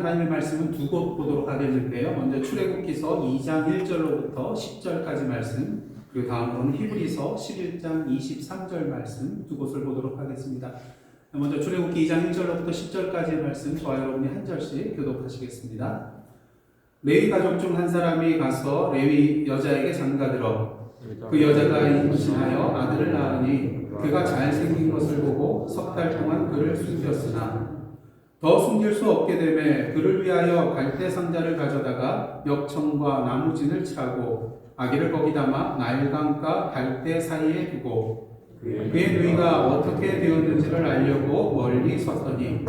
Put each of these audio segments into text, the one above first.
하나님의 말씀은 두 곳 보도록 하겠는데요. 먼저 출애굽기서 2장 1절로부터 10절까지 말씀, 그리고 다음으로는 히브리서 11장 23절 말씀 두 곳을 보도록 하겠습니다. 먼저 출애굽기 2장 1절로부터 10절까지의 말씀, 저와 여러분이 한 절씩 교독하시겠습니다. 레위 가족 중 한 사람이 가서 레위 여자에게 장가들어 그 여자가 임신하여 아들을 낳으니 그가 잘생긴 것을 보고 석 달 동안 그를 숨겼으나 더 숨길 수 없게 되매 그를 위하여 갈대 상자를 가져다가 역청과 나무진을 차고 아기를 거기 담아 나일강과 갈대 사이에 두고 그의 누이가 어떻게 되었는지를 알려고 멀리 섰더니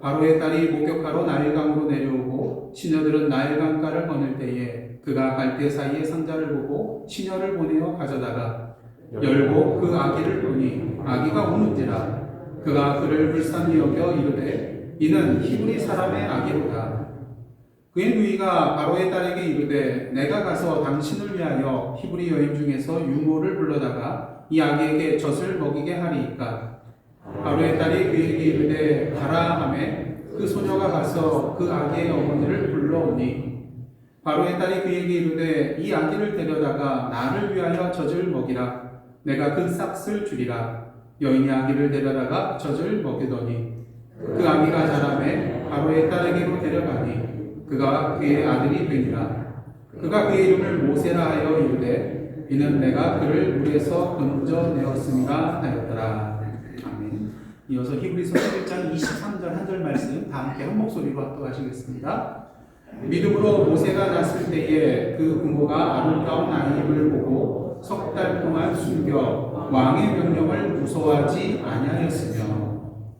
바로의 딸이 목욕하러 나일강으로 내려오고 시녀들은 나일강가를 거닐 때에 그가 갈대 사이에 상자를 보고 시녀를 보내어 가져다가 열고 그 아기를 보니 아기가 우는지라 그가 그를 불쌍히 여겨 이르되 이는 히브리 사람의 아기로다. 그의 누이가 바로의 딸에게 이르되 내가 가서 당신을 위하여 히브리 여인 중에서 유모를 불러다가 이 아기에게 젖을 먹이게 하리이까. 바로의 딸이 그에게 이르되 가라 하매 그 소녀가 가서 그 아기의 어머니를 불러오니 바로의 딸이 그에게 이르되 이 아기를 데려다가 나를 위하여 젖을 먹이라. 내가 그 싹을 주리라. 여인이 아기를 데려다가 젖을 먹이더니 그 아기가 자라매 바로의 딸에게로 데려가니 그가 그의 아들이 되니라. 그가 그의 이름을 모세라 하여 이르되 이는 내가 그를 물에서 건져내었음이라 하였더라. 아멘. 이어서 히브리서 11장 23절 한 절 말씀 다 함께 한 목소리로 합독하시겠습니다. 믿음으로 모세가 났을 때에 그 부모가 아름다운 아이를 보고 석 달 동안 숨겨 왕의 명령을 무서워하지 아니하였으며.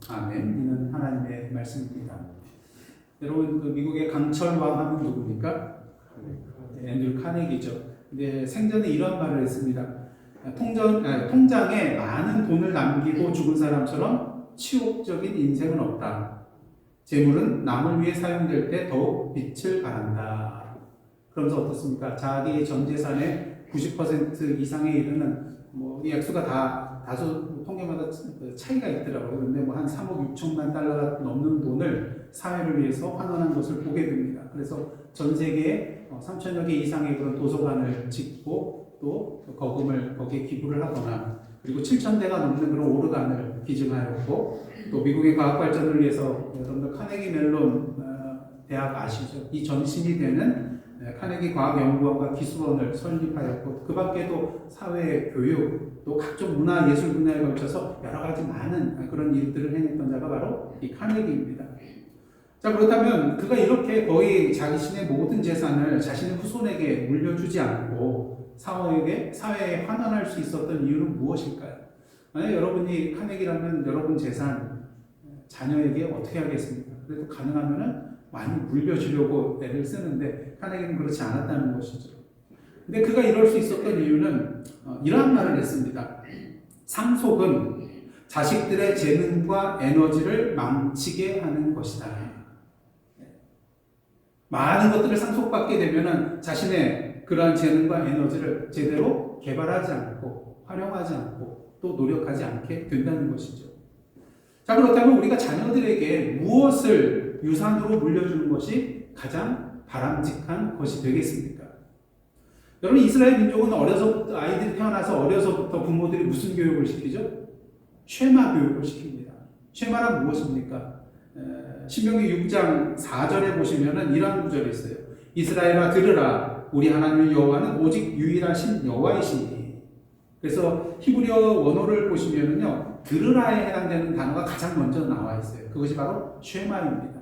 아멘. 이는 하나님의 말씀입니다. 여러분, 그 미국의 강철 왕 하면 누굽니까? 앤드류 카네기죠. 근데 생전에 이런 말을 했습니다. 통장에 많은 돈을 남기고 죽은 사람처럼 치욕적인 인생은 없다. 재물은 남을 위해 사용될 때 더욱 빛을 발한다. 그러면서 어떻습니까? 자기 전 재산의 90% 이상에 이르는 이 액수가 다소 통계마다 차이가 있더라고요. 근데 한 3억 6천만 달러가 넘는 돈을 사회를 위해서 환원한 것을 보게 됩니다. 그래서 전 세계에 3천여 개 이상의 그런 도서관을 짓고 또 거금을 거기에 기부를 하거나 그리고 7,000대가 넘는 그런 오르간을 기증하였고 또 미국의 과학 발전을 위해서 여러분들 카네기 멜론 대학 아시죠? 이 전신이 되는 카네기 과학연구원과 기술원을 설립하였고 그 밖에도 사회, 교육, 또 각종 문화, 예술 분야에 걸쳐서 여러 가지 많은 그런 일들을 해냈던 자가 바로 이 카네기입니다. 자, 그렇다면 그가 이렇게 거의 자신의 모든 재산을 자신의 후손에게 물려주지 않고 사회에 환원할 수 있었던 이유는 무엇일까요? 만약 여러분이 카네기라면 여러분 재산 자녀에게 어떻게 하겠습니까? 그래도 가능하면은 많이 물려주려고 애를 쓰는데 카네기는 그렇지 않았다는 것이죠. 근데 그가 이럴 수 있었던 이유는 이러한 말을 했습니다. 상속은 자식들의 재능과 에너지를 망치게 하는 것이다. 많은 것들을 상속받게 되면 자신의 그러한 재능과 에너지를 제대로 개발하지 않고 활용하지 않고 또 노력하지 않게 된다는 것이죠. 자, 그렇다면 우리가 자녀들에게 무엇을 유산으로 물려주는 것이 가장 바람직한 것이 되겠습니까? 여러분, 이스라엘 민족은 아이들이 태어나서 어려서부터 부모들이 무슨 교육을 시키죠? 쉐마 교육을 시킵니다. 쉐마란 무엇입니까? 신명기 6장 4절에 보시면은 이러한 구절이 있어요. 이스라엘아 들으라. 우리 하나님 여호와는 오직 유일하신 여호와이시니. 그래서 히브리어 원어를 보시면은요, 들으라에 해당되는 단어가 가장 먼저 나와 있어요. 그것이 바로 쉐마입니다.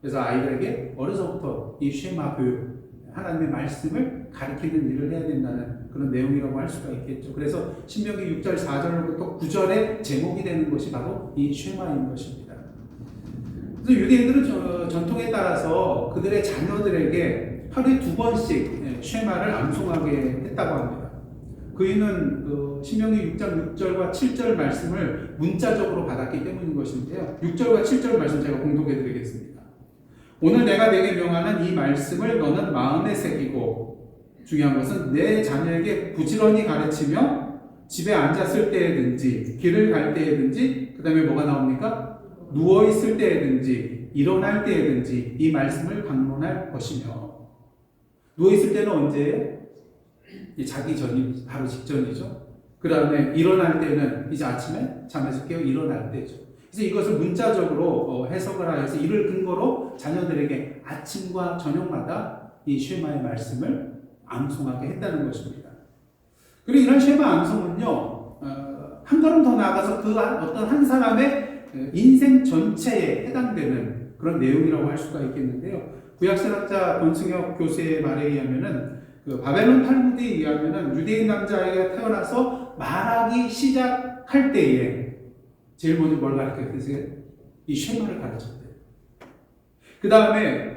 그래서 아이들에게 어려서부터 이 쉐마 교육, 하나님의 말씀을 가르치는 일을 해야 된다는 그런 내용이라고 할 수가 있겠죠. 그래서 신명기 6절 4절로부터 9절의 제목이 되는 것이 바로 이 쉐마인 것입니다. 그래서 유대인들은 전통에 따라서 그들의 자녀들에게 하루에 2번씩 쉐마를 암송하게 했다고 합니다. 그 이유는 신명기 6장 6절과 7절 말씀을 문자적으로 받았기 때문인 것인데요. 6절과 7절 말씀 제가 공독해 드리겠습니다. 오늘 내가 내게 명하는 이 말씀을 너는 마음에 새기고, 중요한 것은 내 자녀에게 부지런히 가르치며 집에 앉았을 때에든지 길을 갈 때에든지 그 다음에 뭐가 나옵니까? 누워있을 때에든지 때든지 일어날 때든지 이 말씀을 강론할 것이며 누워있을 때는 언제? 자기 전이 바로 직전이죠. 그 다음에 일어날 때는 이제 아침에 잠에서 깨어 일어날 때죠. 그래서 이것을 문자적으로 해석을 하여서 이를 근거로 자녀들에게 아침과 저녁마다 이 쉐마의 말씀을 암송하게 했다는 것입니다. 그리고 이런 쉐마 암송은요, 한 걸음 더 나아가서 그 어떤 한 사람의 인생 전체에 해당되는 그런 내용이라고 할 수가 있겠는데요. 구약신학자 권승혁 교수의 말에 의하면은 그 바벨론 탈무드에 의하면은 유대인 남자아이가 태어나서 말하기 시작할 때에 제일 먼저 뭘 가르쳤어요? 이 쉐마를 가르쳤대요. 그 다음에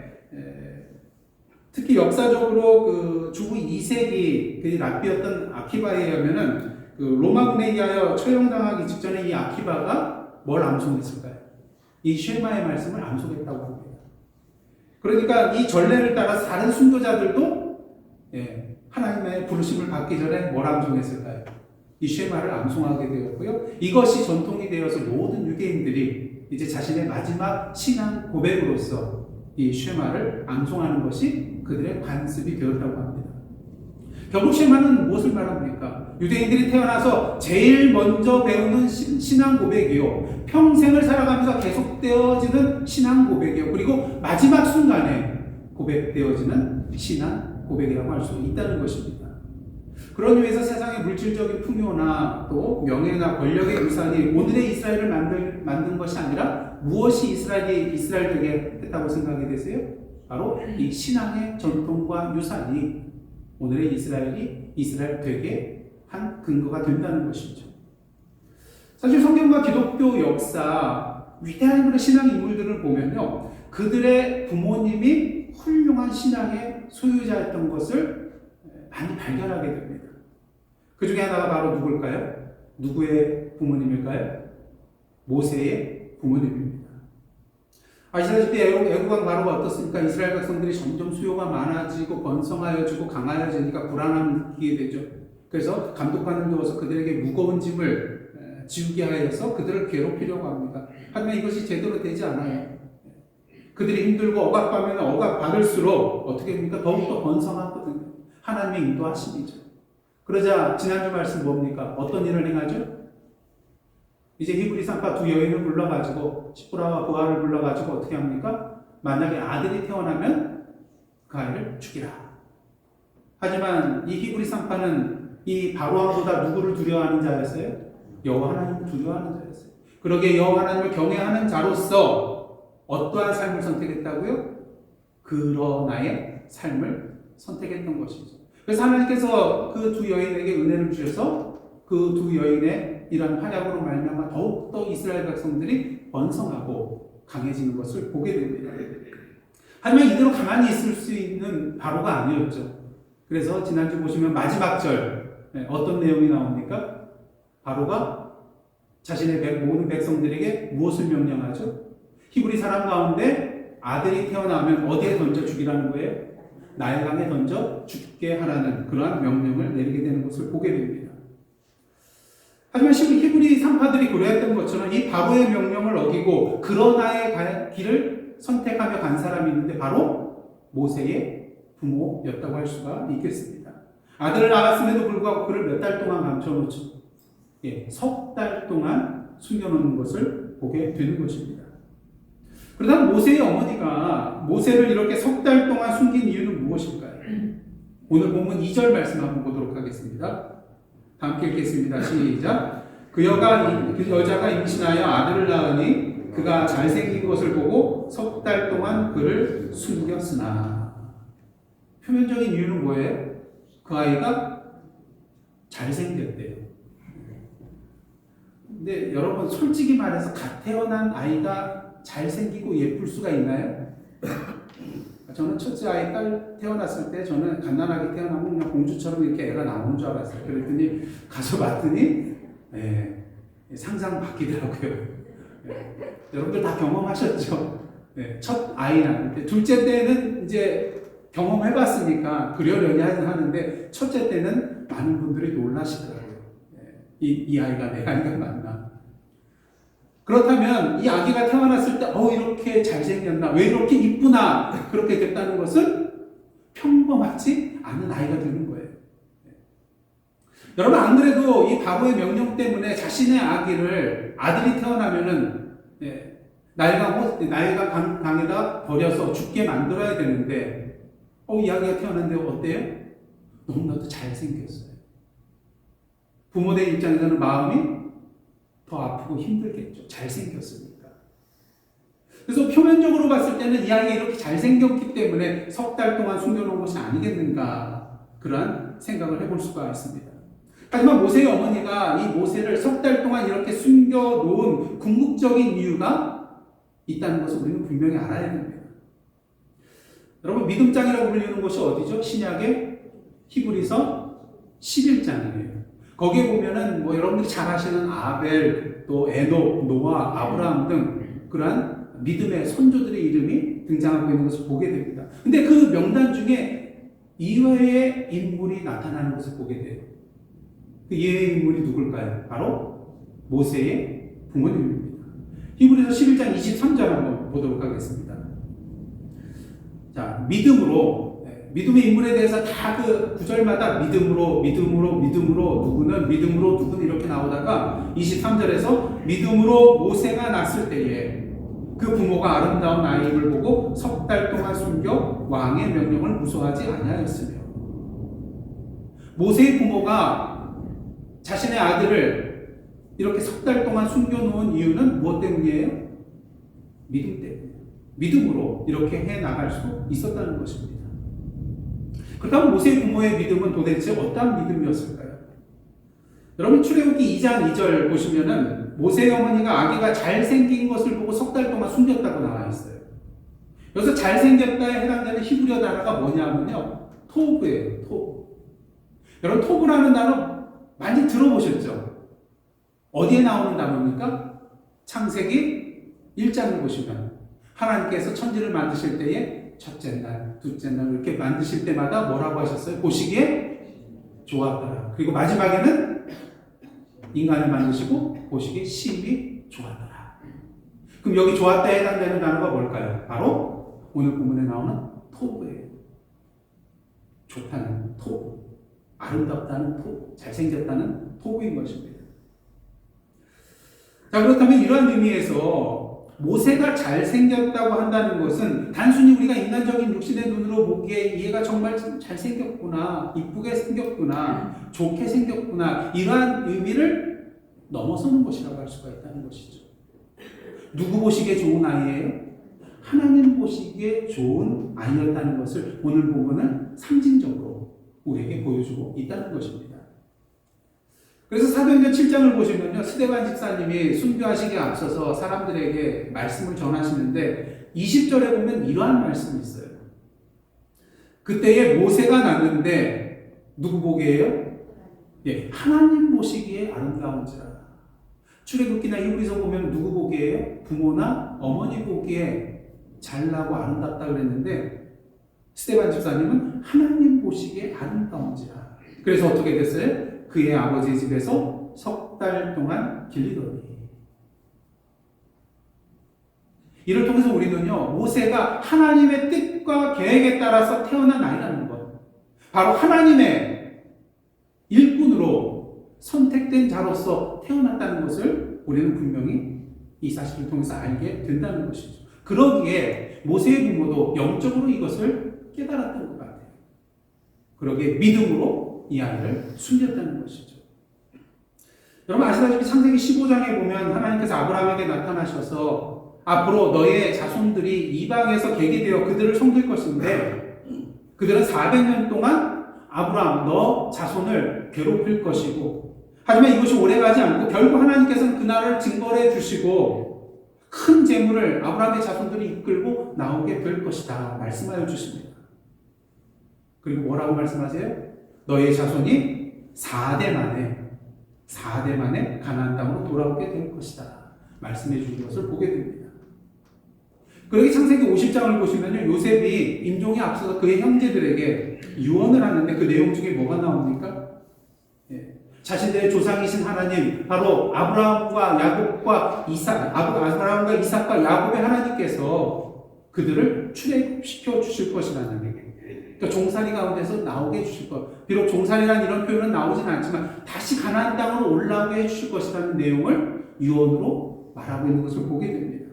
특히 역사적으로 그 주후 2세기 그 랍비였던 아키바에 의하면은 그 로마군에 의하여 처형당하기 직전에 이 아키바가 뭘 암송했을까요? 이 쉐마의 말씀을 암송했다고 합니다. 그러니까 이 전례를 따라 다른 순교자들도 하나님의 부르심을 받기 전에 뭘 암송했을까요? 이 쉐마를 암송하게 되었고요. 이것이 전통이 되어서 모든 유대인들이 이제 자신의 마지막 신앙 고백으로서 이 쉐마를 암송하는 것이 그들의 관습이 되었다고 합니다. 결국 쉐마는 무엇을 말합니까? 유대인들이 태어나서 제일 먼저 배우는 신앙 고백이요. 평생을 살아가면서 계속되어지는 신앙 고백이요. 그리고 마지막 순간에 고백되어지는 신앙 고백이라고 할 수 있다는 것입니다. 그런 의미에서 세상의 물질적인 풍요나 또 명예나 권력의 유산이 오늘의 이스라엘을 만든 것이 아니라 무엇이 이스라엘 되게 했다고 생각이 되세요? 바로 이 신앙의 전통과 유산이 오늘의 이스라엘 되게 한 근거가 된다는 것이죠. 사실 성경과 기독교 역사 위대한 그런 신앙 인물들을 보면요, 그들의 부모님이 훌륭한 신앙의 소유자였던 것을 많이 발견하게 됩니다. 그 중에 하나가 바로 누굴까요? 누구의 부모님일까요? 모세의 부모님입니다. 아시다시피 애국왕 바로가 어떻습니까? 이스라엘 백성들이 점점 수요가 많아지고 번성하여지고 강하여지니까 불안함을 느끼게 되죠. 그래서 감독관을 두어서 그들에게 무거운 짐을 지우게 하여서 그들을 괴롭히려고 합니다. 하지만 이것이 제대로 되지 않아요. 그들이 힘들고 억압하면 억압받을수록 어떻게 됩니까? 더욱더 번성하거든요. 하나님의 인도하심이죠. 그러자 지난주 말씀 뭡니까? 어떤 일을 행하죠? 이제 히브리 산파 두 여인을 불러가지고 시프라와 보아를 불러가지고 어떻게 합니까? 만약에 아들이 태어나면 그 아이를 죽이라. 하지만 이 히브리 산파는 이 바로왕보다 누구를 두려워하는 자였어요? 여호와 하나님을 두려워하는 자였어요. 그러기에 여호와 하나님을 경외하는 자로서 어떠한 삶을 선택했다고요? 그러나의 삶을 선택했던 것이죠. 그래서 하나님께서 그 두 여인에게 은혜를 주셔서 그 두 여인의 이런 활약으로 말미암아 더욱더 이스라엘 백성들이 번성하고 강해지는 것을 보게 됩니다. 하지만 이대로 가만히 있을 수 있는 바로가 아니었죠. 그래서 지난주 보시면 마지막 절 어떤 내용이 나옵니까? 바로가 자신의 모든 백성들에게 무엇을 명령하죠? 히브리 사람 가운데 아들이 태어나면 어디에 던져 죽이라는 거예요? 나일강에 던져 죽게 하라는 그러한 명령을 내리게 되는 것을 보게 됩니다. 하지만 히브리 산파들이 고려했던 것처럼 이 바로의 명령을 어기고 그러나의 길을 선택하며 간 사람이 있는데 바로 모세의 부모였다고 할 수가 있겠습니다. 아들을 낳았음에도 불구하고 그를 몇 달 동안 감춰놓죠. 석 달 동안 숨겨놓는 것을 보게 되는 것입니다. 그러다 모세의 어머니가 모세를 이렇게 석 달 동안 숨긴 이유는 무엇일까요? 오늘 본문 2절 말씀 한번 보도록 하겠습니다. 함께 읽겠습니다. 시작. 그 여자가 임신하여 아들을 낳으니 그가 잘생긴 것을 보고 석 달 동안 그를 숨겼으나. 표면적인 이유는 뭐예요? 그 아이가 잘생겼대요. 근데 여러분 솔직히 말해서 갓 태어난 아이가 잘생기고 예쁠 수가 있나요? 저는 첫째 아이 딸 태어났을 때 저는 갓난아기 태어나면 그냥 공주처럼 이렇게 애가 나오는 줄 알았어요. 그랬더니 가서 봤더니 상상 바뀌더라고요. 여러분들 다 경험하셨죠? 첫 아이 낳을 때. 둘째 때는 이제 경험해봤으니까 그러려니 하는데 첫째 때는 많은 분들이 놀라시더라고요. 이 아이가 내 아이가 맞나? 그렇다면 이 아기가 태어났을 때 이렇게 잘생겼나, 왜 이렇게 이쁘나 그렇게 됐다는 것은 평범하지 않은 아이가 되는 거예요. 여러분, 안 그래도 이 바로의 명령 때문에 자신의 아들이 태어나면은 나일강 강에다 버려서 죽게 만들어야 되는데 이 아기가 태어났는데 어때요? 너무나도 잘생겼어요. 부모들 입장에서는 마음이 더 아프고 힘들겠죠. 잘생겼으니까. 그래서 표면적으로 봤을 때는 이 아이가 이렇게 잘생겼기 때문에 석 달 동안 숨겨놓은 것이 아니겠는가, 그러한 생각을 해볼 수가 있습니다. 하지만 모세의 어머니가 이 모세를 석 달 동안 이렇게 숨겨놓은 궁극적인 이유가 있다는 것을 우리는 분명히 알아야 됩니다. 여러분, 믿음장이라고 불리는 곳이 어디죠? 신약의 히브리서 11장이에요. 거기에 보면은 여러분들이 잘 아시는 아벨, 또 에녹, 노아, 아브라함 등 그러한 믿음의 선조들의 이름이 등장하고 있는 것을 보게 됩니다. 근데 그 명단 중에 이외의 인물이 나타나는 것을 보게 돼요. 그 이외의 인물이 누굴까요? 바로 모세의 부모님입니다. 히브리서 11장 23절 한번 보도록 하겠습니다. 자, 믿음의 인물에 대해서 다 그 구절마다 믿음으로 누구는 이렇게 나오다가 23절에서 믿음으로 모세가 났을 때에 그 부모가 아름다운 아이를 보고 석 달 동안 숨겨 왕의 명령을 무소하지 아니하였으며, 모세의 부모가 자신의 아들을 이렇게 석 달 동안 숨겨놓은 이유는 무엇 때문이에요? 믿음 때문이에요. 믿음으로 이렇게 해나갈 수 있었다는 것입니다. 그렇다면 모세의 부모의 믿음은 도대체 어떠한 믿음이었을까요? 여러분, 출애굽기 2장 2절 보시면은 모세의 어머니가 아기가 잘생긴 것을 보고 석 달 동안 숨겼다고 나와 있어요. 여기서 잘생겼다에 해당되는 히브리어 단어가 뭐냐면요, 토브예요. 토브. 여러분, 토브라는 단어 많이 들어보셨죠? 어디에 나오는 단어입니까? 창세기 1장을 보시면 하나님께서 천지를 만드실 때에 첫째 날, 둘째 날 이렇게 만드실 때마다 뭐라고 하셨어요? 보시기에 좋았더라. 그리고 마지막에는 인간을 만드시고 보시기에 심히 좋았더라. 그럼 여기 좋았다에 해당되는 단어가 뭘까요? 바로 오늘 본문에 나오는 토브예요. 좋다는 토브, 아름답다는 토브, 잘생겼다는 토브인 것입니다. 자, 그렇다면 이러한 의미에서 모세가 잘생겼다고 한다는 것은 단순히 우리가 인간적인 육신의 눈으로 보기에 얘가 정말 잘생겼구나, 이쁘게 생겼구나, 좋게 생겼구나, 이러한 의미를 넘어서는 것이라고 할 수가 있다는 것이죠. 누구 보시기에 좋은 아이예요? 하나님 보시기에 좋은 아이였다는 것을 오늘 본문은 상징적으로 우리에게 보여주고 있다는 것입니다. 그래서 사도행전 7장을 보시면요, 스데반 집사님이 순교하시기에 앞서서 사람들에게 말씀을 전하시는데 20절에 보면 이러한 말씀이 있어요. 그때에 모세가 났는데 누구 보기에요? 하나님 보시기에 아름다운지라. 출애굽기나 히브리서 보면 누구 보기에요? 부모나 어머니 보기에 잘나고 아름답다 그랬는데 스데반 집사님은 하나님 보시기에 아름다운지라. 그래서 어떻게 됐어요? 그의 아버지 집에서 석 달 동안 길리더니. 이를 통해서 우리는요, 모세가 하나님의 뜻과 계획에 따라서 태어난 아이라는 것, 바로 하나님의 일꾼으로 선택된 자로서 태어났다는 것을 우리는 분명히 이 사실을 통해서 알게 된다는 것이죠. 그러기에 모세의 부모도 영적으로 이것을 깨달았던 것 같아요. 그러기에 믿음으로 이 아이를 숨겼다는 것이죠. 여러분 아시다시피 창세기 15장에 보면 하나님께서 아브라함에게 나타나셔서 앞으로 너의 자손들이 이방에서 계게 되어 그들을 섬길 것인데 그들은 400년 동안 아브라함 너 자손을 괴롭힐 것이고 하지만 이것이 오래가지 않고 결국 하나님께서는 그 나라를 징벌해 주시고 큰 재물을 아브라함의 자손들이 이끌고 나오게 될 것이다 말씀하여 주십니다. 그리고 뭐라고 말씀하세요? 너의 자손이 4대 만에 가나안 땅으로 돌아오게 될 것이다 말씀해 주신 것을 보게 됩니다. 그러기 창세기 50장을 보시면요, 요셉이 임종에 앞서서 그의 형제들에게 유언을 하는데 그 내용 중에 뭐가 나옵니까? 자신들의 조상이신 하나님, 바로 아브라함과 야곱과 아브라함과 이삭과 야곱의 하나님께서 그들을 출애굽시켜 주실 것이라는 얘기예요. 그러니까 종살이 가운데서 나오게 해주실 것. 비록 종살이라는 이런 표현은 나오진 않지만 다시 가나안 땅으로 올라오게 해주실 것이라는 내용을 유언으로 말하고 있는 것을 보게 됩니다.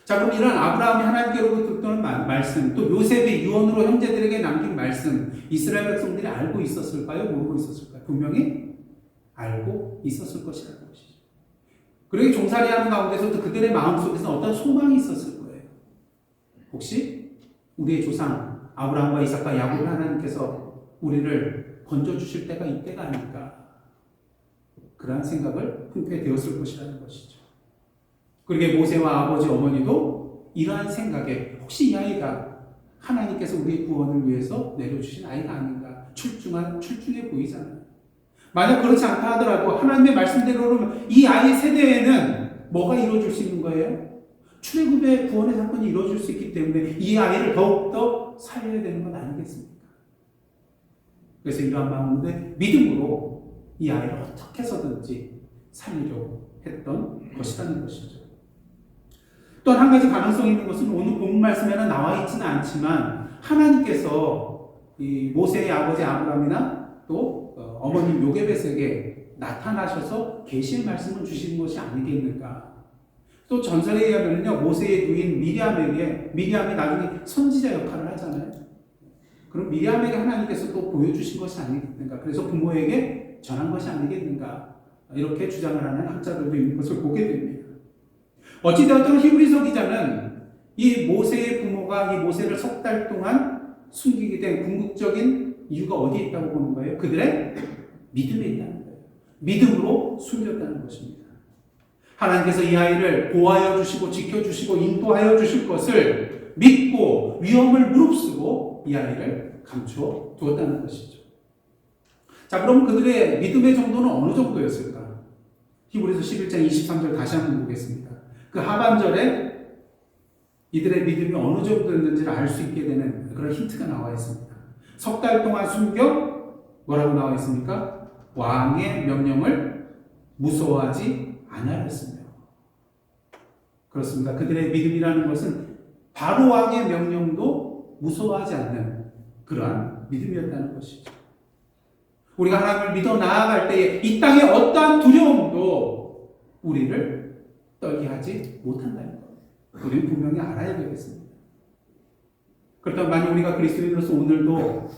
자, 그럼 이런 아브라함이 하나님께로부터 듣던 말씀, 또 요셉이 유언으로 형제들에게 남긴 말씀, 이스라엘 백성들이 알고 있었을까요? 모르고 있었을까요? 분명히 알고 있었을 것이라는 것이죠. 그러기 종살이하는 가운데서도 그들의 마음속에서 어떤 소망이 있었을 거예요. 혹시 우리의 조상 아브라함과 이삭과 야곱의 하나님께서 우리를 건져주실 때가 이때가 아닐까, 그러한 생각을 품게 되었을 것이라는 것이죠. 그러게 모세와 아버지 어머니도 이러한 생각에 혹시 이 아이가 하나님께서 우리의 구원을 위해서 내려주신 아이가 아닌가, 출중해 보이잖아요. 만약 그렇지 않다 하더라도 하나님의 말씀대로는 이 아이 세대에는 뭐가 이루어질 수 있는 거예요? 출애굽의 구원의 사건이 이루어질 수 있기 때문에 이 아이를 더욱더 살려야 되는 건 아니겠습니까? 그래서 이러한 마음인데 믿음으로 이 아이를 어떻게 해서든지 살리려고 했던 것이라는 것이죠. 또 한 가지 가능성이 있는 것은 오늘 본문 말씀에는 나와 있지는 않지만 하나님께서 이 모세의 아버지 아브라함이나 또 어머님 요게벳에게 나타나셔서 계시의 말씀을 주시는 것이 아니겠는가. 또 전설에 의하면요, 모세의 누인 미리암이 나중에 선지자 역할을 하잖아요. 그럼 미리암에게 하나님께서 또 보여주신 것이 아니겠는가. 그래서 부모에게 전한 것이 아니겠는가. 이렇게 주장을 하는 학자들도 있는 것을 보게 됩니다. 어찌되었든 히브리서 기자는 이 모세의 부모가 이 모세를 석 달 동안 숨기게 된 궁극적인 이유가 어디에 있다고 보는 거예요? 그들의 믿음에 있다는 거예요. 믿음으로 숨겼다는 것입니다. 하나님께서 이 아이를 보호하여 주시고 지켜주시고 인도하여 주실 것을 믿고 위험을 무릅쓰고 이 아이를 감추어 두었다는 것이죠. 자, 그럼 그들의 믿음의 정도는 어느 정도였을까? 히브리서 11장 23절 다시 한번 보겠습니다. 그 하반절에 이들의 믿음이 어느 정도였는지를 알 수 있게 되는 그런 힌트가 나와 있습니다. 석 달 동안 숨겨 뭐라고 나와 있습니까? 왕의 명령을 무서워하지 않았습니다. 그렇습니다. 그들의 믿음이라는 것은 바로 왕의 명령도 무서워하지 않는 그러한 믿음이었다는 것이죠. 우리가 하나님을 믿어 나아갈 때에 이 땅의 어떠한 두려움도 우리를 떨게 하지 못한다는 것. 우리는 분명히 알아야 되겠습니다. 그렇다면 만약 우리가 그리스도인으로서 오늘도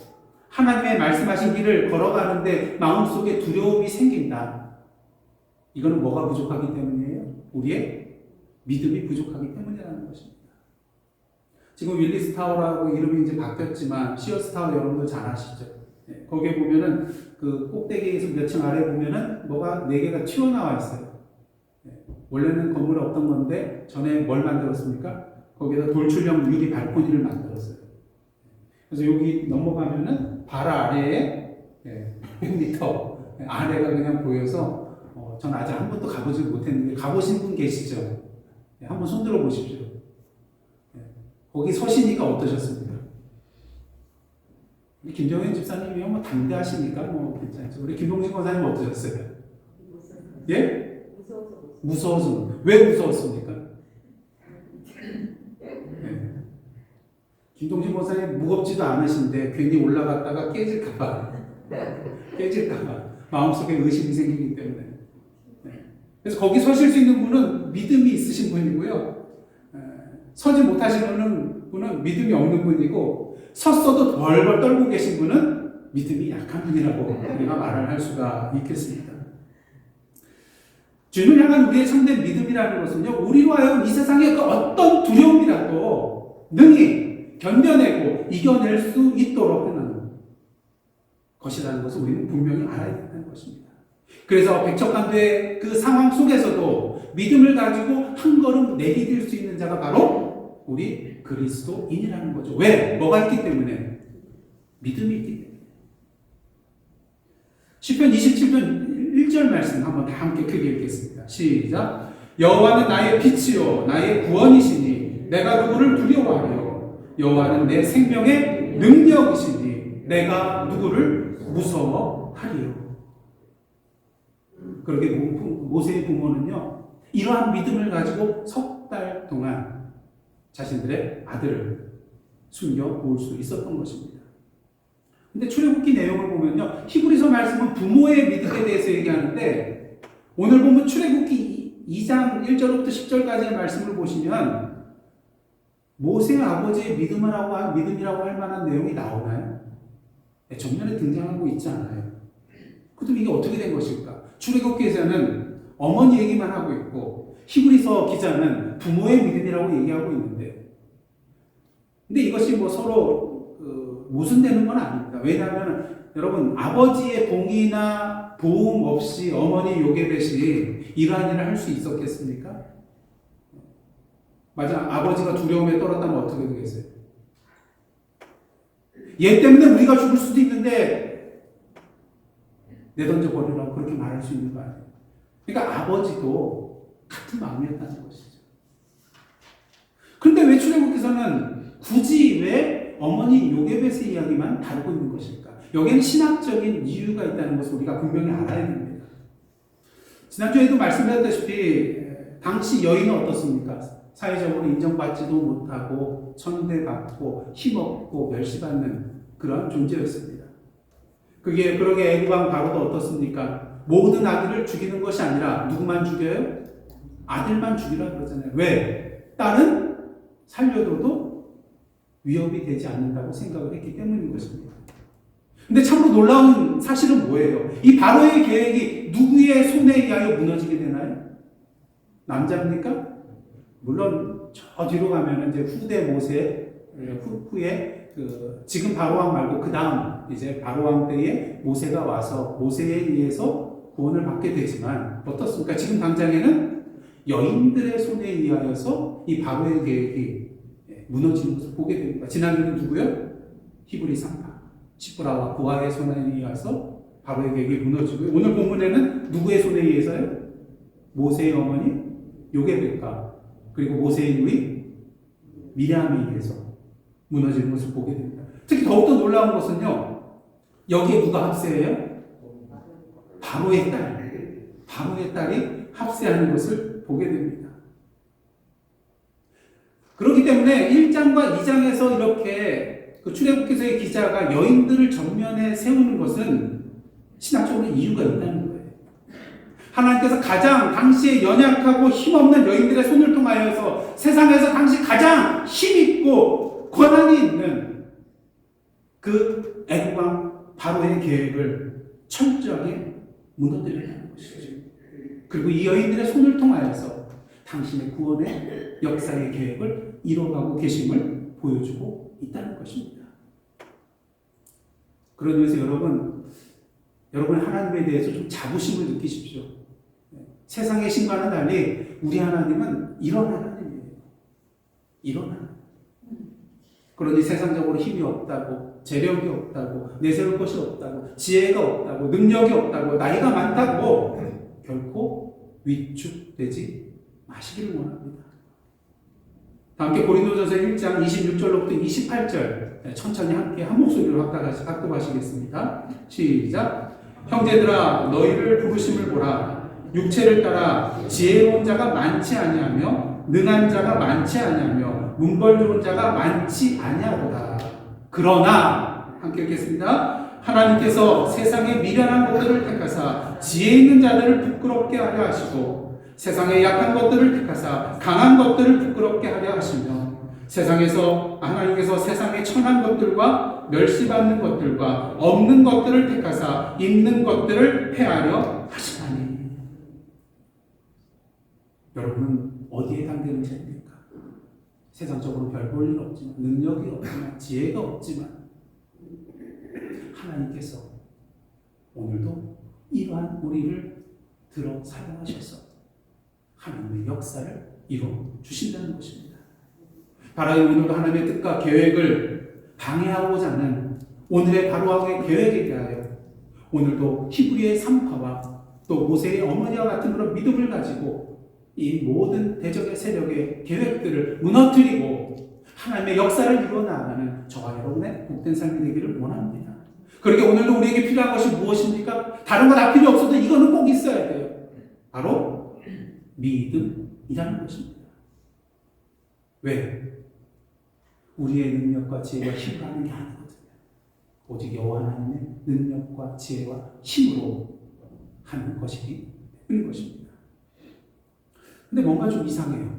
하나님의 말씀하신 길을 걸어가는데 마음속에 두려움이 생긴다. 이거는 뭐가 부족하기 때문이에요? 우리의 믿음이 부족하기 때문이라는 것입니다. 지금 윌리스 타워라고 이름이 이제 바뀌었지만 시어스 타워 여러분들 잘 아시죠? 네, 거기에 보면은 그 꼭대기에서 몇 층 아래 보면은 뭐가 4개가 튀어나와 있어요. 원래는 건물에 없던 건데 전에 뭘 만들었습니까? 거기다 돌출형 유리 발코니를 만들었어요. 그래서 여기 넘어가면은 발 아래에 100m 아래가 그냥 보여서 전 아직 한 번도 가보지 못했는데 가보신 분 계시죠? 한번 손들어 보십시오. 거기 서시니까 어떠셨습니까? 우리 김정현 집사님이요, 뭐 당대하시니까 뭐 괜찮죠. 우리 김동진 권사님 어떠셨어요? 예? 무서워서. 왜 무서웠습니까? 네. 김동진 권사님 무겁지도 않으신데 괜히 올라갔다가 깨질까봐 마음속에 의심이 생기기 때문에. 네. 그래서 거기 서실 수 있는 분은 믿음이 있으신 분이고요. 서지 못하시는 분은 믿음이 없는 분이고, 섰어도 벌벌 떨고 계신 분은 믿음이 약한 분이라고 우리가 말을 할 수가 있겠습니다. 주님을 향한 우리의 참된 믿음이라는 것은요, 우리로 하여금 이 세상의 그 어떤 두려움이라도 능히 견뎌내고 이겨낼 수 있도록 하는 것이라는 것을 우리는 분명히 알아야 된다는 것입니다. 그래서 백척간도의 그 상황 속에서도 믿음을 가지고 한 걸음 내디딜 수 있는 자가 바로 우리 그리스도인이라는 거죠. 왜? 뭐가 있기 때문에? 믿음이 있기 때문에. 시편 27편 1절 말씀 한번 다 함께 크게 읽겠습니다. 시작. 여호와는 나의 빛이요 나의 구원이시니 내가 누구를 두려워하리요. 여호와는 내 생명의 능력이시니 내가 누구를 무서워하리요. 그렇게 모세의 부모는요, 이러한 믿음을 가지고 석 달 동안 자신들의 아들을 숨겨 놓을 수 있었던 것입니다. 근데 출애굽기 내용을 보면요, 히브리서 말씀은 부모의 믿음에 대해서 얘기하는데, 오늘 보면 출애굽기 2장 1절부터 10절까지의 말씀을 보시면 모세의 아버지의 믿음이라고 할 만한 내용이 나오나요? 네, 정면에 등장하고 있지 않아요. 그럼 이게 어떻게 된 것일까? 출애굽기에서는 어머니 얘기만 하고 있고 히브리서 기자는 부모의 믿음이라고 얘기하고 있는데, 근데 이것이 뭐 서로 모순되는 건 아닙니다. 왜냐하면 여러분, 아버지의 동의나 도움 없이 어머니 요게벳이 이러한 일을 할 수 있었겠습니까? 맞아, 아버지가 두려움에 떨었다면 어떻게 되겠어요? 얘 때문에 우리가 죽을 수도 있는데 내던져 버리라고 그렇게 말할 수 있는 거 아니에요? 그러니까 아버지도 같은 마음이었다는 것이죠. 그런데 왜 출애굽기서는 굳이 왜 어머니 요게벳의 이야기만 다루고 있는 것일까? 여기에는 신학적인 이유가 있다는 것을 우리가 분명히 알아야 됩니다. 지난주에도 말씀드렸다시피 당시 여인은 어떻습니까? 사회적으로 인정받지도 못하고 천대받고 힘없고 멸시받는 그런 존재였습니다. 그러게 애굽왕 바로도 어떻습니까? 모든 아들을 죽이는 것이 아니라 누구만 죽여요? 아들만 죽이라 그러잖아요. 왜? 딸은 살려둬도 위협이 되지 않는다고 생각을 했기 때문인 것입니다. 근데 참으로 놀라운 사실은 뭐예요? 이 바로의 계획이 누구의 손에 의하여 무너지게 되나요? 남자입니까? 물론 저 뒤로 가면 이제 후대 모세 후에 지금 바로왕 말고 그 다음 이제 바로왕 때에 모세가 와서 모세에 의해서 구원을 받게 되지만 어떻습니까? 지금 당장에는 여인들의 손에 의하여서 이 바로의 계획이 무너지는 것을 보게 됩니다. 지난주는 누구요? 히브리 3파 시브라와 고아의 손에 의해서 바로의 계획이 무너지고요. 오늘 본문에는 누구의 손에 의해서요? 모세의 어머니 요게벳과 그리고 모세의 누이 미리암에 의해서 무너지는 것을 보게 됩니다. 특히 더욱더 놀라운 것은요, 여기에 누가 합세해요? 바로의 딸이 합세하는 것을 보게 됩니다. 그렇기 때문에 1장과 2장에서 이렇게 출애굽기서의 기자가 여인들을 정면에 세우는 것은 신학적으로 이유가 있다는 거예요. 하나님께서 가장 당시에 연약하고 힘없는 여인들의 손을 통하여서 세상에서 당시 가장 힘있고 권한이 있는 그 애국왕 바로의 계획을 철저하게 무너뜨리는 것이죠. 그리고 이 여인들의 손을 통하여서 당신의 구원의 역사의 계획을 이뤄가고 계심을 보여주고 있다는 것입니다. 그런 의미에서 여러분 하나님에 대해서 좀 자부심을 느끼십시오. 세상의 신과는 달리 우리 하나님은 이런 하나님이에요. 이런 하나님. 그러니 세상적으로 힘이 없다고, 재력이 없다고, 내세울 것이 없다고, 지혜가 없다고, 능력이 없다고, 나이가 많다고 결코 위축되지 마시기를 원합니다. 함께 고린도전서 1장 26절로부터 28절 천천히 함께 한 목소리로 합독하시겠습니다. 시작. 형제들아 너희를 부르심을 보라. 육체를 따라 지혜로운 자가 많지 아니하며 능한 자가 많지 아니하며 문벌 좋은 자가 많지 아니하도다. 그러나 함께 읽겠습니다. 하나님께서 세상의 미련한 것들을 택하사 지혜 있는 자들을 부끄럽게 하려 하시고 세상의 약한 것들을 택하사 강한 것들을 부끄럽게 하려 하시며 하나님께서 세상의 천한 것들과 멸시받는 것들과 없는 것들을 택하사 있는 것들을 폐하려 하시나니. 여러분은 어디에 담기는 자입니까? 세상적으로 별 볼 일 없지만, 능력이 없지만, 지혜가 없지만 하나님께서 오늘도 이러한 우리를 들어 사용하셔서 하나님의 역사를 이루어 주신다는 것입니다. 바라요 오늘도 하나님의 뜻과 계획을 방해하고자 하는 오늘의 바로왕의 계획에 대하여 오늘도 히브리의 3파와 또 모세의 어머니와 같은 그런 믿음을 가지고 이 모든 대적의 세력의 계획들을 무너뜨리고 하나님의 역사를 이루어 나가는 저와 여러분의 복된 삶이 되기를 원합니다. 그렇게 오늘도 우리에게 필요한 것이 무엇입니까? 다른 거 다 필요 없어도 이거는 꼭 있어야 돼요. 바로 믿음이라는 것입니다. 왜? 우리의 능력과 지혜와 힘으로 하는 게 아니거든요. 오직 여호와 하나님의 능력과 지혜와 힘으로 하는 것이기 때문인 것입니다. 근데 뭔가 좀 이상해요.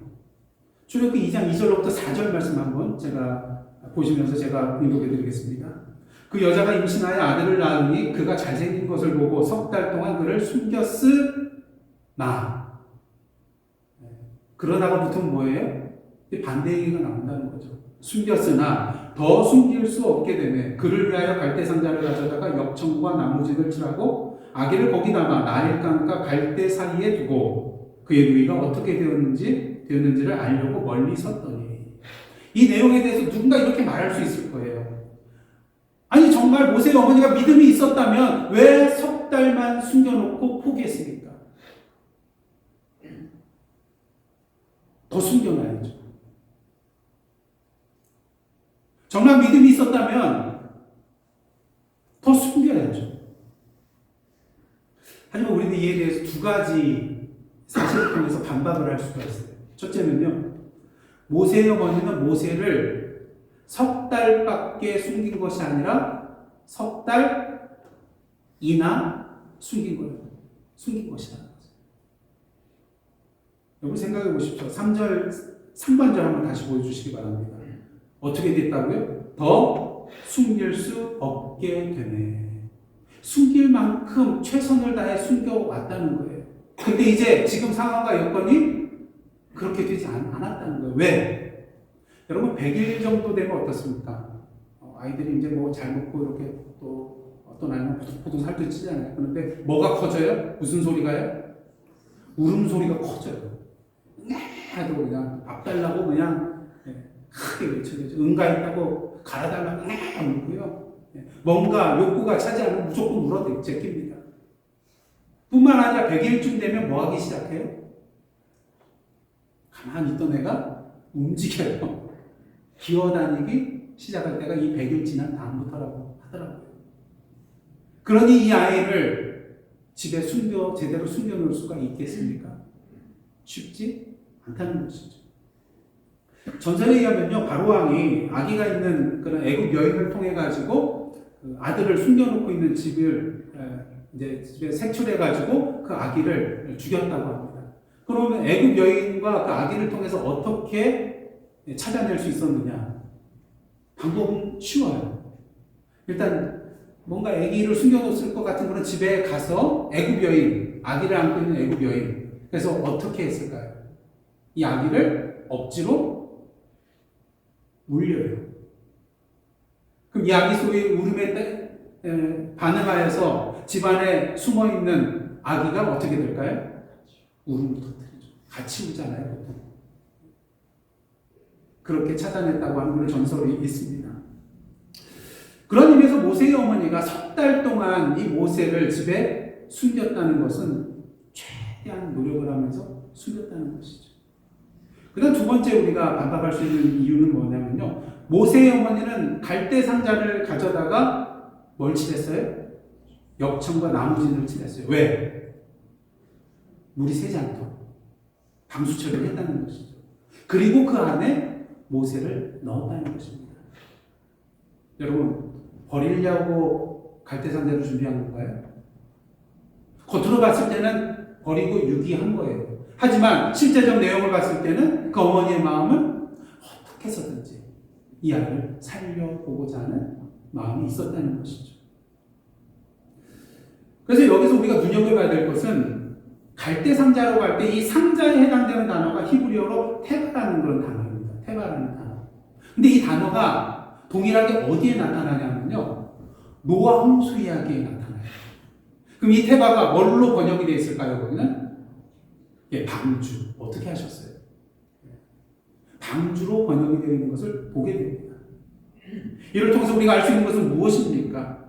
출애굽기 2장 2절로부터 4절 말씀 한번 제가 보시면서 제가 공독해 드리겠습니다. 그 여자가 임신하여 아들을 낳으니 그가 잘생긴 것을 보고 석 달 동안 그를 숨겼으나, 그러다가부터는 뭐예요? 반대 얘기가 나온다는 거죠. 숨겼으나 더 숨길 수 없게 되네. 그를 위하여 갈대 상자를 가져다가 역청과 나무진을 칠하고 아기를 거기 담아 나일강과 갈대 사이에 두고 그의 누이가 어떻게 되었는지를 알려고 멀리 섰더니. 이 내용에 대해서 누군가 이렇게 말할 수 있을 거예요. 아니 정말 모세의 어머니가 믿음이 있었다면 왜 석 달만 숨겨놓고 포기했습니까? 더 숨겨놔야죠. 정말 믿음이 있었다면 더 숨겨야죠. 하지만 우리는 이에 대해서 두 가지 사실을 통해서 반박을 할 수가 있어요. 첫째는요, 모세의 어머니는 모세를 석 달밖에 숨긴 것이 아니라 석 달이나 숨긴 것이다. 여러분 생각해 보십시오. 3번절 한번 다시 보여주시기 바랍니다. 어떻게 됐다고요? 더 숨길 수 없게 되네. 숨길 만큼 최선을 다해 숨겨왔다는 거예요. 근데 이제 지금 상황과 여건이 그렇게 되지 않았다는 거예요. 왜? 여러분 100일 정도 되면 어떻습니까? 아이들이 이제 뭐 잘 먹고 이렇게 또 어떤 아이는 포동 살도 찌잖아요. 그런데 뭐가 커져요? 무슨 소리가요? 울음소리가 커져요. 하도 그냥 밥 달라고 그냥 크게 외쳐야죠. 응가 있다고 갈아달라고 울고요. 뭔가 욕구가 차지하면 무조건 울어 제낍니다. 뿐만 아니라 100일쯤 되면 뭐 하기 시작해요? 가만히 있던 애가 움직여요. 기어다니기 시작할 때가 이 100일 지난 다음부터라고 하더라고요. 그러니 이 아이를 집에 제대로 숨겨놓을 수가 있겠습니까? 쉽지 않다는 것이죠. 전설에 의하면요, 바로왕이 아기가 있는 그런 애굽 여인을 통해 가지고 그 아들을 숨겨놓고 있는 집을 이제 집에 색출해 가지고 그 아기를 죽였다고 합니다. 그러면 애굽 여인과 그 아기를 통해서 어떻게 찾아낼 수 있었느냐? 방법은 쉬워요. 일단 뭔가 아기를 숨겨놓을 것 같은 그런 집에 가서 애굽 여인, 아기를 안고 있는 애굽 여인, 그래서 어떻게 했을까요? 이 아기를 억지로 울려요. 그럼 이 아기 소리 울음에 반응하여서 집안에 숨어있는 아기가 어떻게 될까요? 울음을 터뜨리죠. 같이 울잖아요, 보통. 그렇게 찾아냈다고 하는 그런 전설이 있습니다. 그런 의미에서 모세의 어머니가 석 달 동안 이 모세를 집에 숨겼다는 것은 최대한 노력을 하면서 숨겼다는 것이죠. 그 다음 두 번째 우리가 반박할 수 있는 이유는 뭐냐면요, 모세의 어머니는 갈대 상자를 가져다가 뭘 칠했어요? 역청과 나무진을 칠했어요. 왜? 물이 새지 않도록 방수 처리를 했다는 것이죠. 그리고 그 안에 모세를 넣었다는 것입니다. 여러분, 버리려고 갈대 상자를 준비한 건가요? 겉으로 봤을 때는 버리고 유기한 거예요. 하지만 실제적 내용을 봤을 때는 그 어머니의 마음은 어떻게 해서든지 이 아이를 살려보고자 하는 마음이 있었다는 것이죠. 그래서 여기서 우리가 눈여겨봐야 될 것은 갈대 상자로 갈 때 이 상자에 해당되는 단어가 히브리어로 테바라는 그런 단어입니다. 테바라는 단어. 근데 이 단어가 동일하게 어디에 나타나냐면요, 노아 홍수 이야기에 나타나요. 그럼 이 테바가 뭘로 번역이 되어 있을까요? 거기는 방주. 어떻게 하셨어요? 방주로 번역이 되어 있는 것을 보게 됩니다. 이를 통해서 우리가 알 수 있는 것은 무엇입니까?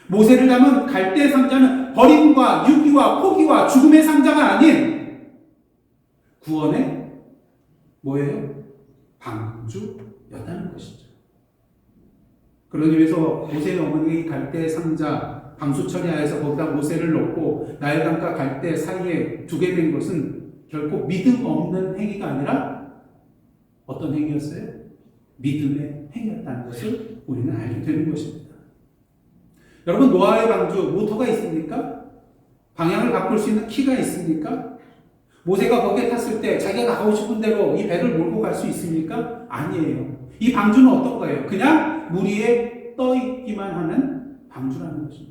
모세를 담은 갈대 상자는 버림과 유기와 포기와 죽음의 상자가 아닌 구원의 뭐예요? 방주였다는 것이죠. 그런 의미에서 모세의 어머니의 갈대 상자 방수 처리하여서 거기다 모세를 넣고 나일강과 갈대 사이에 두게 된 것은 결코 믿음 없는 행위가 아니라 어떤 행위였어요? 믿음의 행위였다는 것을 우리는 알게 되는 것입니다. 여러분, 노아의 방주 모터가 있습니까? 방향을 바꿀 수 있는 키가 있습니까? 모세가 거기에 탔을 때 자기가 가고 싶은 대로 이 배를 몰고 갈 수 있습니까? 아니에요. 이 방주는 어떤 거예요? 그냥 물 위에 떠 있기만 하는 방주라는 것입니다.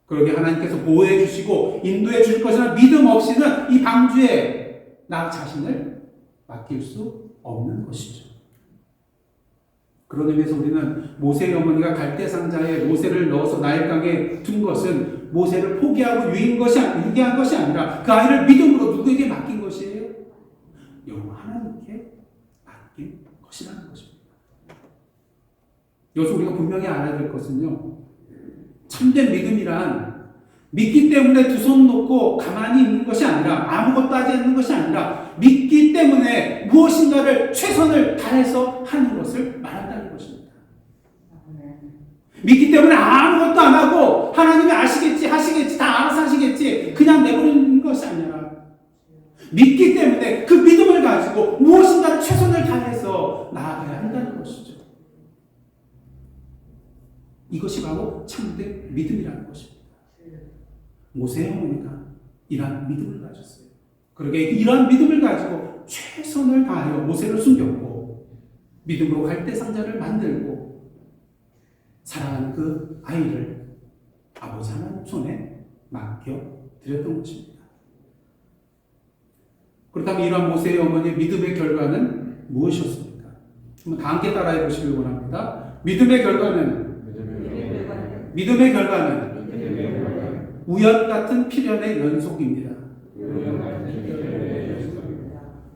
그러게 하나님께서 보호해 주시고 인도해 주실 것이나 믿음 없이는 이 방주에 나 자신을 맡길 수 없는 것이죠. 그런 의미에서 우리는 모세의 어머니가 갈대 상자에 모세를 넣어서 나일강에 둔 것은 모세를 포기하고 유기한 것이 아니라 그 아이를 믿음으로 누구에게 맡긴 것이에요? 여호와 하나님께 맡긴 것이라는 것입니다. 여기서 우리가 분명히 알아야 될 것은요, 참된 믿음이란 믿기 때문에 두 손 놓고 가만히 있는 것이 아니라, 아무것도 하지 않는 것이 아니라 믿기 때문에 무엇인가를 최선을 다해서 하는 것을 말한다는 것입니다. 믿기 때문에 아무것도 안 하고 하나님이 아시겠지 하시겠지 다 알아서 하시겠지 그냥 내버리는 것이 아니라, 믿기 때문에 그 믿음을 가지고 무엇인가 최선을 다해서 나아가야 한다는 것이죠. 이것이 바로 참된 믿음이라는 것입니다. 모세의 어머니가 이러한 믿음을 가졌어요. 그러게 이러한 믿음을 가지고 최선을 다하여 모세를 숨겼고 믿음으로 갈대 상자를 만들고 사랑하는 그 아이를 아버지 하나님 손에 맡겨드렸던 것입니다. 그렇다면 이러한 모세의 어머니의 믿음의 결과는 무엇이었습니까? 한번 다 함께 따라해 보시길 원합니다. 믿음의 결과는 우연 같은 필연의 연속입니다.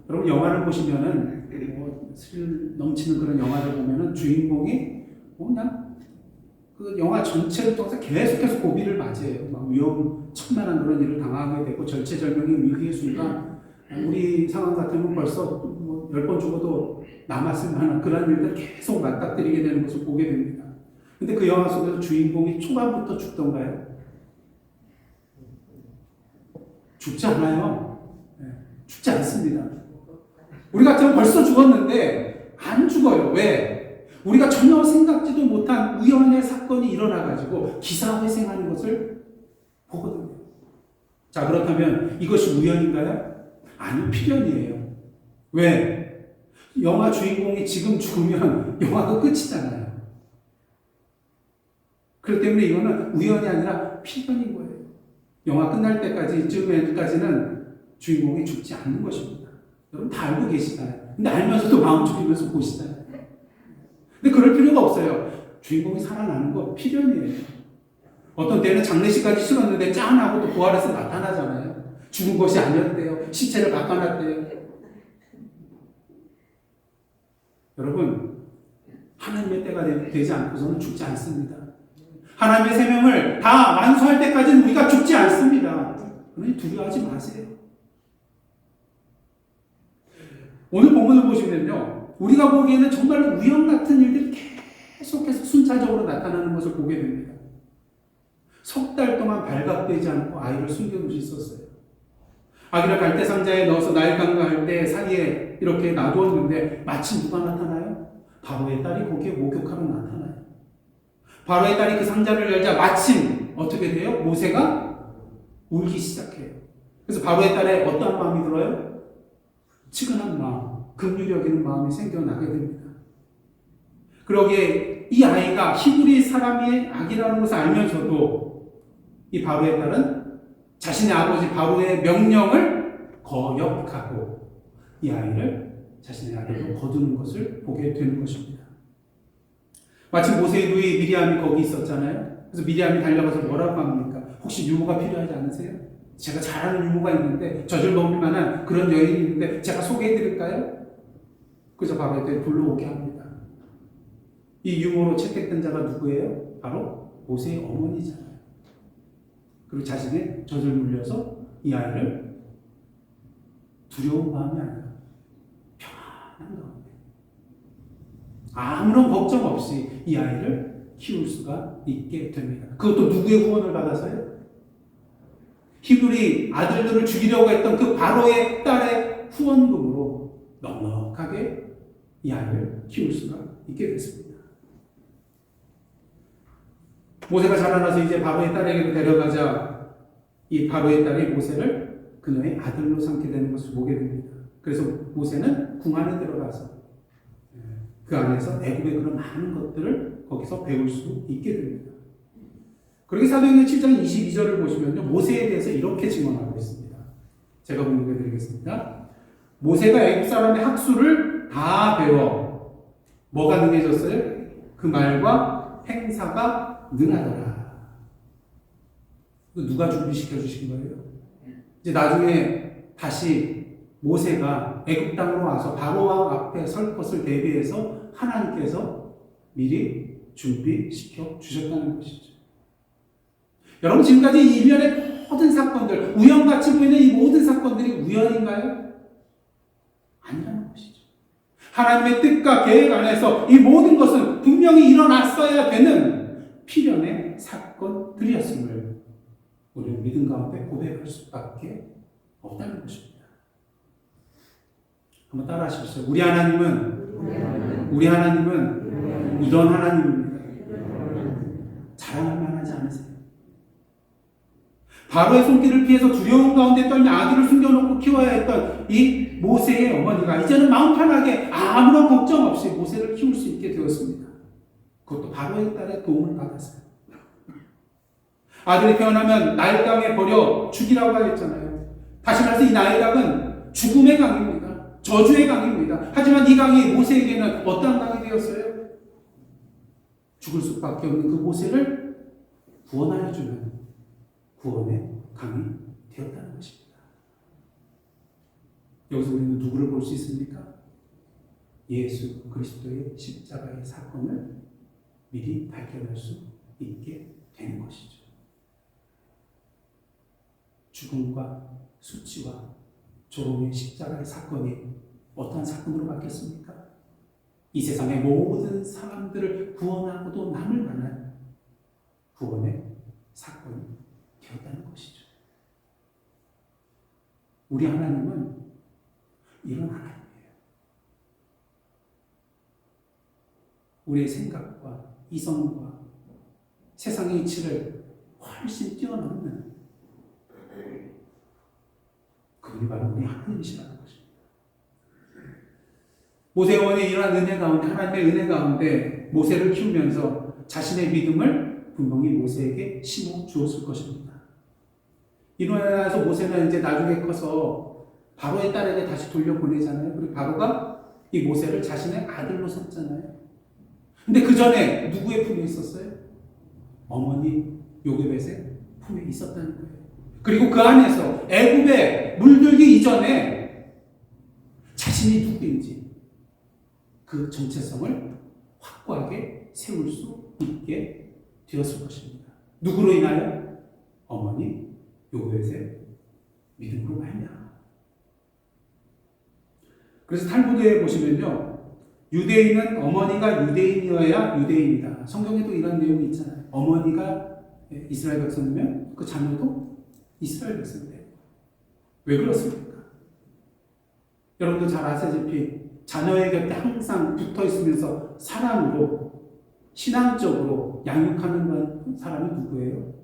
여러분, 영화를 보시면은 스릴 넘치는 그런 영화를 보면은 주인공이 그냥 그 영화 전체를 통해서 계속해서 고비를 맞이해요. 막 위험천만한 그런 일을 당하게 되고 절체절명의 위기의 순간, 우리 상황 같으면 벌써 10번 죽어도 남았을 만한 그런 일들 계속 맞닥뜨리게 되는 것을 보게 됩니다. 근데 그 영화 속에서 주인공이 초반부터 죽던가요? 죽지 않아요. 죽지 않습니다. 우리 같으면 벌써 죽었는데 안 죽어요. 왜? 우리가 전혀 생각지도 못한 우연의 사건이 일어나가지고 기사회생하는 것을 보거든요. 자, 그렇다면 이것이 우연인가요? 아니요, 필연이에요. 왜? 영화 주인공이 지금 죽으면 영화가 끝이잖아요. 그렇기 때문에 이거는 우연이 아니라 필연인 거예요. 영화 끝날 때까지는 주인공이 죽지 않는 것입니다. 여러분 다 알고 계시잖아요. 근데 알면서도 마음 죽이면서 보시잖아요. 근데 그럴 필요가 없어요. 주인공이 살아나는 거 필연이에요. 어떤 때는 장례식까지 치렀는데 짠하고 또 부활해서 나타나잖아요. 죽은 것이 아니었대요. 시체를 바꿔놨대요. 여러분, 하나님의 때가 되지 않고서는 죽지 않습니다. 하나님의 생명을 다 완수할 때까지는 우리가 죽지 않습니다. 그러니 두려워하지 마세요. 오늘 본문을 보시면요, 우리가 보기에는 정말 우연 같은 일들이 계속해서 순차적으로 나타나는 것을 보게 됩니다. 석 달 동안 발각되지 않고 아이를 숨겨두셨었어요. 아기를 갈대 상자에 넣어서 나일강과 갈대 사이에 이렇게 놔두었는데 마침 누가 나타나요? 바로의 딸이 거기에 목욕하러 나타나요. 바로의 딸이 그 상자를 열자 마침 어떻게 돼요? 모세가 울기 시작해요. 그래서 바로의 딸에 어떠한 마음이 들어요? 측은한 마음, 긍휼히 여기는 마음이 생겨나게 됩니다. 그러기에 이 아이가 히브리 사람의 아기라는 것을 알면서도 이 바로의 딸은 자신의 아버지 바로의 명령을 거역하고 이 아이를 자신의 아들로 거두는 것을 보게 되는 것입니다. 마침 모세의 누이 미리암이 거기 있었잖아요. 그래서 미리암이 달려가서 뭐라고 합니까? 혹시 유모가 필요하지 않으세요? 제가 잘 아는 유모가 있는데 젖을 먹을 만한 그런 여인이 있는데 제가 소개해드릴까요? 그래서 바로 이때 불러오게 합니다. 이 유모로 채택된 자가 누구예요? 바로 모세의 어머니잖아요. 그리고 자신의 젖을 물려서 이 아이를 두려운 마음이 아니라 평안한 가운데 아무런 걱정 없이 이 아이를 키울 수가 있게 됩니다. 그것도 누구의 후원을 받아서요? 히브리 아들들을 죽이려고 했던 그 바로의 딸의 후원금으로 넉넉하게 이 아이를 키울 수가 있게 됐습니다. 모세가 자라나서 이제 바로의 딸에게로 데려가자 이 바로의 딸이 모세를 그녀의 아들로 삼게 되는 것을 보게 됩니다. 그래서 모세는 궁 안에 들어가서 그 안에서 애굽의 그런 많은 것들을 거기서 배울 수 있게 됩니다. 그렇게 사도행전 7장 22절을 보시면요, 모세에 대해서 이렇게 증언하고 있습니다. 제가 공유해 드리겠습니다. 모세가 애굽 사람의 학수를 다 배워 뭐가 능해졌어요? 그 말과 행사가 능하더라. 누가 준비시켜 주신 거예요? 이제 나중에 다시 모세가 애굽 땅으로 와서 바로왕 앞에 설 것을 대비해서 하나님께서 미리 준비시켜 주셨다는 것이죠. 여러분, 지금까지 이 일련의 모든 사건들, 우연같이 보이는 이 모든 사건들이 우연인가요? 아니라는 것이죠. 하나님의 뜻과 계획 안에서 이 모든 것은 분명히 일어났어야 되는 필연의 사건들이었음을 우리는 믿음 가운데 고백할 수밖에 없다는 것입니다. 한번 따라 하십시오. 우리 하나님은 이런 하나님입니다. 자랑할 만하지 않으세요? 바로의 손길을 피해서 두려움 가운데 떨며 아들을 숨겨놓고 키워야 했던 이 모세의 어머니가 이제는 마음 편하게 아무런 걱정 없이 모세를 키울 수 있게 되었습니다. 그것도 바로의 딸의 도움을 받았어요. 아들이 태어나면 나일강에 버려 죽이라고 하였잖아요. 다시 말해서 이 나일강은 죽음의 강입니다. 저주의 강입니다. 하지만 이 강이 모세에게는 어떠한 강이 되었어요? 죽을 수밖에 없는 그 모세를 구원하여 주는 구원의 강이 되었다는 것입니다. 여기서 우리는 누구를 볼 수 있습니까? 예수 그리스도의 십자가의 사건을 미리 발견할 수 있게 되는 것이죠. 죽음과 수치와 조롱의 십자가의 사건이 어떠한 사건으로 바뀌었습니까? 이 세상의 모든 사람들을 구원하고도 남을 만한 구원의 사건이 되었다는 것이죠. 우리 하나님은 이런 하나님이에요. 우리의 생각과 이성과 세상의 이치를 훨씬 뛰어넘는 그분이 바로 우리 하나님이시라는 것입니다. 모세의 원에 일어난 은혜 가운데, 하나님의 은혜 가운데 모세를 키우면서 자신의 믿음을 분명히 모세에게 심어 주었을 것입니다. 이로 인해서 모세는 이제 나중에 커서 바로의 딸에게 다시 돌려보내잖아요. 그리고 바로가 이 모세를 자신의 아들로 삼잖아요. 근데 그 전에 누구의 품에 있었어요? 어머니 요게벳의 품에 있었다는 거예요. 그리고 그 안에서 애굽에 물들기 이전에 자신이 누구인지 그 정체성을 확고하게 세울 수 있게 되었을 것입니다. 누구로 인하여? 어머니 요게벳의 믿음으로 말미암아. 그래서 탈무드에 보시면요, 유대인은 어머니가 유대인이어야 유대인이다. 성경에도 이런 내용이 있잖아요. 어머니가 이스라엘 백성이면 그 자녀도 이스라엘 백성이에요. 왜 그렇습니까? 여러분도 잘 아시다시피 자녀의 곁에 항상 붙어 있으면서 사랑으로 신앙적으로 양육하는 사람이 누구예요?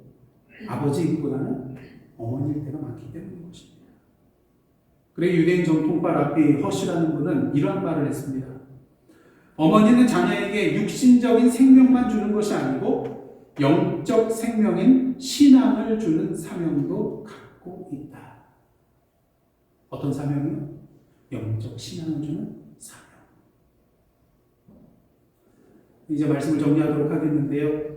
아버지보다는 어머니일 때가 많기 때문인 것입니다. 그래서 유대인 정통파 랍비 허시라는 분은 이러한 말을 했습니다. 어머니는 자녀에게 육신적인 생명만 주는 것이 아니고 영적 생명인 신앙을 주는 사명도 갖고 있다. 어떤 사명이요? 영적 신앙을 주는 사명. 이제 말씀을 정리하도록 하겠는데요.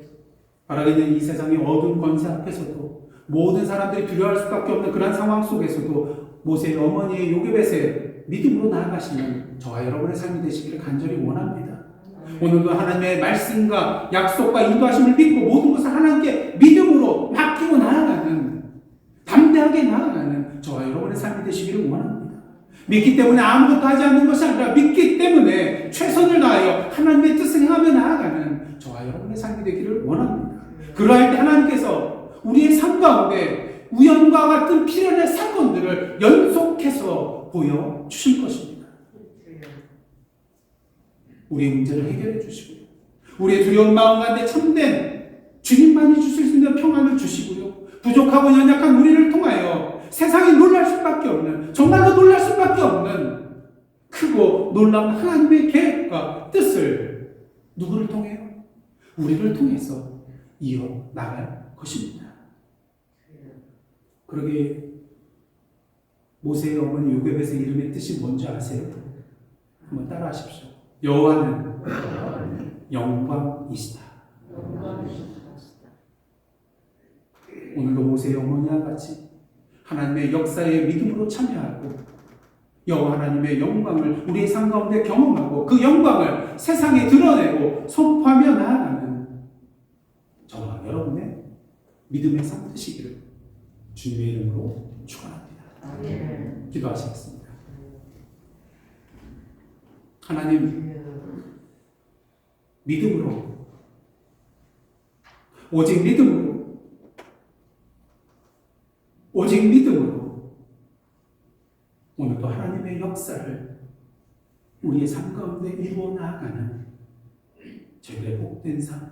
바라기는 이 세상의 어두운 권세 앞에서도 모든 사람들이 두려워할 수밖에 없는 그런 상황 속에서도 모세의 어머니의 요게벳의 믿음으로 나아가시는 저와 여러분의 삶이 되시기를 간절히 원합니다. 오늘도 하나님의 말씀과 약속과 인도하심을 믿고 모든 것을 하나님께 믿음으로 맡기고 나아가는, 담대하게 나아가는 저와 여러분의 삶이 되시기를 원합니다. 믿기 때문에 아무것도 하지 않는 것이 아니라 믿기 때문에 최선을 다하여 하나님의 뜻을 행하며 나아가는 나가는 저와 여러분의 삶이 되기를 원합니다. 그러할 때 하나님께서 우리의 삶 가운데 우연과 같은 필연의 사건들을 연속해서 보여주실 것입니다. 우리의 문제를 해결해 주시고요. 우리의 두려운 마음 가운데 참된 주님만이 주실 수 있는 평안을 주시고요. 부족하고 연약한 우리를 통하여 세상이 놀랄 수밖에 없는, 정말로 놀랄 수밖에 없는 크고 놀라운 하나님의 계획과 뜻을 누구를 통해요? 우리를 통해서 이어나갈 것입니다. 그러게 모세의 어머니 요국벳의 이름의 뜻이 뭔지 아세요? 한번 따라 하십시오. 여호와는 영광이시다. 오늘도 모세의 어머니와 같이 하나님의 역사에 믿음으로 참여하고 여호와 하나님의 영광을 우리의 삶 가운데 경험하고 그 영광을 세상에 드러내고 선포하며 나아가는 저와 여러분의 믿음의 삶 되시기를 주님의 이름으로 축원합니다. 기도하시겠습니다. 하나님, 믿음으로, 오직 믿음으로 오늘도 하나님의 역사를 우리의 삶 가운데 이루어 나아가는 저희의 복된 삶,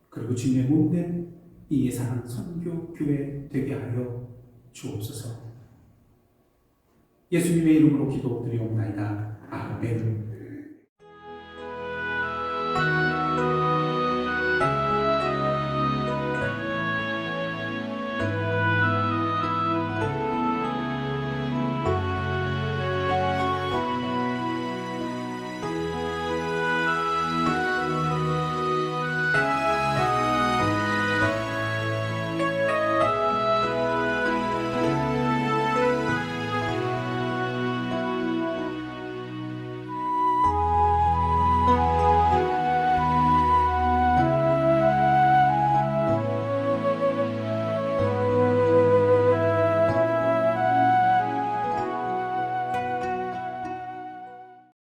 그리고 주님의 몸된 이 예사랑 선교 교회 되게 하여 주옵소서. 예수님의 이름으로 기도드리옵나이다. 아멘.